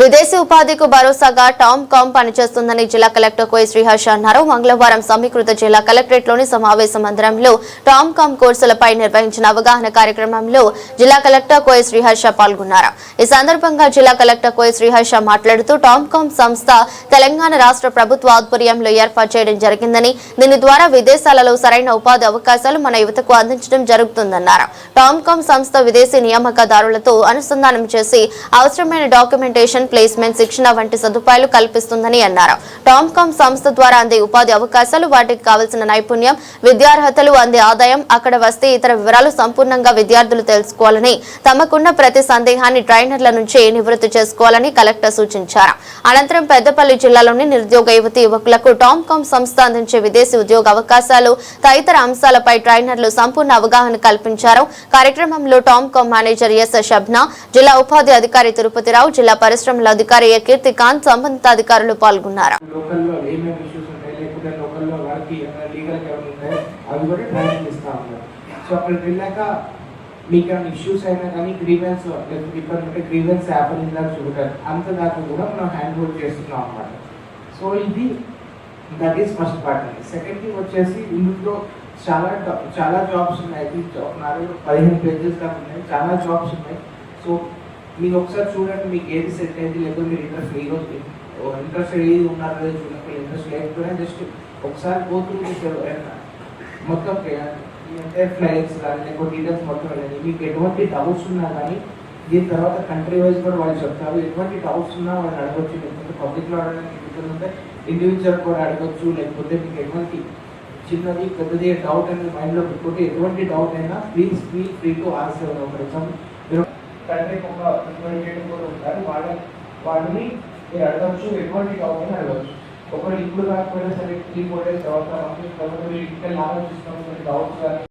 విదేశీ ఉపాధికి భరోసాగా టామ్ కామ్ పనిచేస్తుందని జిల్లా కలెక్టర్ కోయ శ్రీహర్ష అన్నారు. మంగళవారం సమీకృత జిల్లా కలెక్టరేట్లోని సమావేశ మందిరంలో టామ్ కామ్ కోర్సులపై నిర్వహించిన అవగాహన కార్యక్రమంలో జిల్లా కలెక్టర్ కోయ శ్రీహర్ష పాల్గొన్నారు. ఈ సందర్భంగా జిల్లా కలెక్టర్ కోయ శ్రీహర్ష మాట్లాడుతూ టామ్ కామ్ సంస్థ తెలంగాణ రాష్ట్ర ప్రభుత్వ ఆధ్వర్యంలో ఏర్పాటు చేయడం జరిగిందని, దీని ద్వారా విదేశాలలో సరైన ఉపాధి అవకాశాలు మన యువతకు అందించడం జరుగుతుందన్నారు. టామ్ కామ్ సంస్థ విదేశీ నియామకదారులతో అనుసంధానం చేసి అవసరమైన డాక్యుమెంటేషన్, ప్లేస్మెంట్, శిక్షణ వంటి సదుపాయాలు కల్పిస్తుందని అన్నారు. టామ్ కామ్ సంస్థ ద్వారా అందే ఉపాధి అవకాశాలు, వాటికి కావలసిన నైపుణ్యం, విద్యార్హతలు, అందే ఆదాయం, అక్కడ వస్తే ఇతర వివరాలు సంపూర్ణంగా విద్యార్థులు తెలుసుకోవాలని, తమకున్న ప్రతి సందేహాన్ని ట్రైనర్ల నుంచి నివృత్తి చేసుకోవాలని కలెక్టర్ సూచించారు. అనంతరం పెద్దపల్లి జిల్లాలోని నిరుద్యోగ యువతీ యువకులకు టామ్ కామ్ సంస్థ అందించే విదేశీ ఉద్యోగ అవకాశాలు, తదితర అంశాలపై ట్రైనర్లు సంపూర్ణ అవగాహన కల్పించారు. కార్యక్రమంలో TOMCOM manager S Shabna, జిల్లా ఉపాధి అధికారి తిరుపతిరావు, జిల్లా పరిశ్రమల అధికారి కీర్తికాంత్, సంబంధిత అధికారులు పాల్గొన్నారు. మీకు ఇష్యూస్ అయినా కానీ గ్రీవెన్స్ లేకపోతే గ్రీవెన్స్ యాప్ ఇందాక చూడాలి అంత దాకా కూడా మనం హ్యాండ్ హోల్డ్ చేస్తున్నాం అన్నమాట. సో ఇది దట్ ఈస్ ఫస్ట్ పార్ట్ అండి. సెకండ్ థింగ్ వచ్చేసి ఇందులో చాలా జాబ్స్ ఉన్నాయి. 15 పేజెస్ దాకా ఉన్నాయి, చాలా జాబ్స్ ఉన్నాయి. సో మీరు ఒకసారి చూడండి, మీకు ఏది సెట్ అయింది, లేకపోతే మీరు ఇంట్రెస్ట్ ఏది ఉన్నారో లేదు చూడండి. ఇంట్రెస్ట్ లేకపోయినా జస్ట్ ఒకసారి పోతుంది మొత్తం అంటే ఫ్లైట్స్ కానీ లేకపోతే డీటెయిల్స్ మొత్తం వెళ్ళండి. మీకు ఎటువంటి డౌట్స్ ఉన్నా కానీ దీని తర్వాత కంట్రీ వైజ్ కూడా వాళ్ళు చెప్తారు. ఎటువంటి డౌట్స్ ఉన్నా వాళ్ళు అడగచ్చు, లేకపోతే పబ్లిక్లో అడగడానికి ఇండివిజువల్ కూడా అడగచ్చు. లేకపోతే మీకు ఎటువంటి చిన్నది పెద్దది డౌట్ అనేది మైండ్లో పెట్టుకుంటే ఎటువంటి డౌట్ అయినా please feel free to answer. For example మీరు కంట్రీకి ఒక కూడా ఉంటారు, వాళ్ళని మీరు అడగచ్చు, ఎటువంటి డౌట్ అయినా అడగచ్చు. ఒకరు ఇప్పుడు కాకపోయినా సరే 3-4 days తర్వాత ఇంకా ఆలోచిస్తాం డౌట్స్ కానీ